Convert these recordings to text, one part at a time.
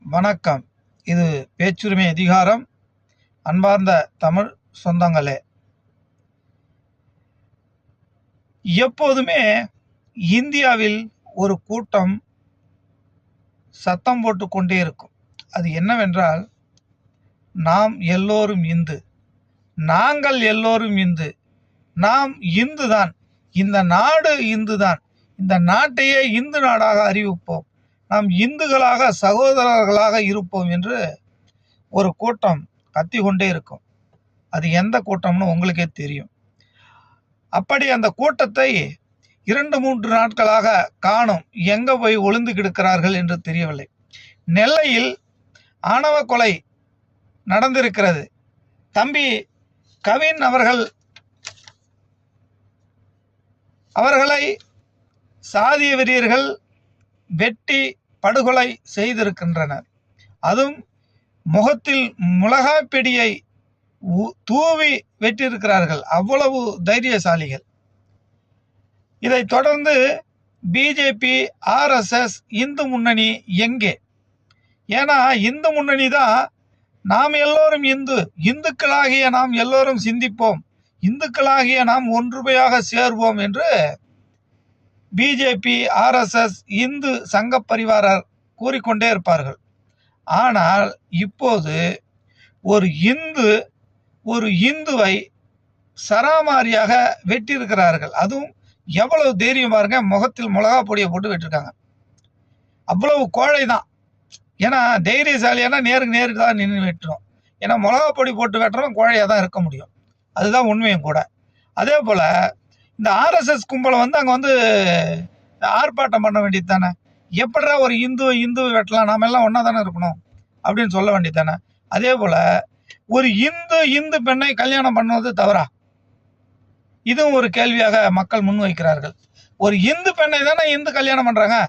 வணக்கம். இது பேச்சுரிமை அதிகாரம். அன்பார்ந்த தமிழ் சொந்தங்களே, எப்போதுமே இந்தியாவில் ஒரு கூட்டம் சத்தம் போட்டு கொண்டே இருக்கும். அது என்னவென்றால், நாம் எல்லோரும் இந்து, நாங்கள் எல்லோரும் இந்து, நாம் இந்துதான், இந்த நாடு இந்துதான், இந்த நாட்டையே இந்து நாடாக அறிவிப்போம், நாம் இந்துக்களாக சகோதரர்களாக இருப்போம் என்று ஒரு கூட்டம் கத்தி கொண்டே இருக்கும். அது எந்த கூட்டம்னு உங்களுக்கே தெரியும். அப்படி அந்த கூட்டத்தை 2-3 நாட்களாக காணும். எங்க போய் ஒளிந்து கிடக்கிறார்கள் என்று தெரியவில்லை. நெல்லையில் ஆணவ கொலை நடந்திருக்கிறது. தம்பி கவின் அவர்களை சாதிய வெறியர்கள் வெட்டி படுகொலை செய்திருக்கின்றனர். அதுவும் முகத்தில் மிளகாய் பிடியை தூவி வெட்டியிருக்கிறார்கள். அவ்வளவு தைரியசாலிகள். இதை தொடர்ந்து பிஜேபி, ஆர்எஸ்எஸ், இந்து முன்னணி எங்கே? ஏன்னா இந்து முன்னணி தான் நாம் எல்லோரும் இந்துக்களாகிய நாம் எல்லோரும் சிந்திப்போம், இந்துக்களாகிய நாம் ஒன்றுமையாக சேர்வோம் என்று பிஜேபி, ஆர்எஸ்எஸ், இந்து சங்க பரிவாரர் கூறிக்கொண்டே இருப்பார்கள். ஆனால் இப்போது ஒரு இந்துவை சராமாரியாக வெட்டியிருக்கிறார்கள். அதுவும் எவ்வளவு தைரியம் பாருங்க. முகத்தில் மிளகா பொடியை போட்டு வெட்டிருக்காங்க. அவ்வளவு கோழை தான். ஏன்னா தைரியசாலியான நேருக்கு தான் நின்று வெட்டுறோம். ஏன்னா மிளகா பொடி போட்டு வெட்டுறவன் கோழையாக தான் இருக்க முடியும். அதுதான் உண்மையும் கூட. அதே போல் இந்த ஆர்எஸ்எஸ் கும்பலை அங்கே ஆர்ப்பாட்டம் பண்ண வேண்டியது தானே. எப்படா ஒரு இந்துவை வெட்டலாம், நாம எல்லாம் ஒன்றா தானே இருக்கணும் அப்படின்னு சொல்ல வேண்டியது தானே. அதே போல் ஒரு இந்து பெண்ணை கல்யாணம் பண்ணுவது தவறா? இதுவும் ஒரு கேள்வியாக மக்கள் முன்வைக்கிறார்கள். ஒரு இந்து பெண்ணை தானே இந்து கல்யாணம் பண்ணுறாங்க,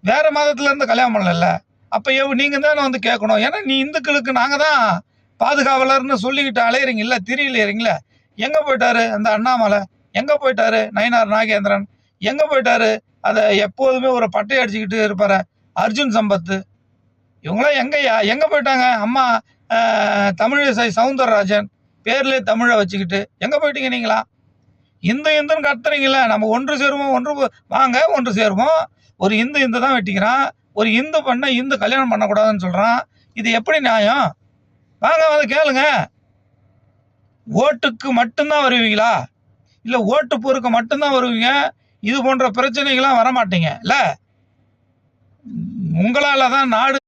வேற மதத்துலேருந்து கல்யாணம் பண்ணல. அப்போ நீங்கள் தானே கேட்கணும். ஏன்னா நீ இந்துக்களுக்கு நாங்கள் தான் பாதுகாவலர்னு சொல்லிக்கிட்டு அலையிறீங்கள, திரியிறீங்களே. எங்கே போயிட்டாரு அந்த அண்ணாமலை? எங்கே போயிட்டாரு நயினார் நாகேந்திரன்? எங்கே போயிட்டாரு அதை எப்போதுமே ஒரு பட்டை அடிச்சுக்கிட்டு இருப்பார் அர்ஜுன் சம்பத்து? இவங்களாம் எங்கே போயிட்டாங்க? அம்மா தமிழிசை சவுந்தரராஜன் பேர்லேயே தமிழை வச்சுக்கிட்டு எங்கே போயிட்டீங்க நீங்களா? இந்துன்னு கத்துறீங்கள. நம்ம ஒன்று சேருவோம். ஒரு இந்து தான் வெட்டிக்கிறான். ஒரு இந்து பண்ண இந்து கல்யாணம் பண்ணக்கூடாதுன்னு சொல்கிறான். இது எப்படி நியாயம்? வாங்க கேளுங்க. ஓட்டுக்கு மட்டும்தான் வருவீங்களா? இல்லை ஓட்டு பொறுக்க மட்டும்தான் வருவீங்க? இது போன்ற பிரச்சனைகள்லாம் வரமாட்டீங்க இல்லை. உங்களால் தான் நாடு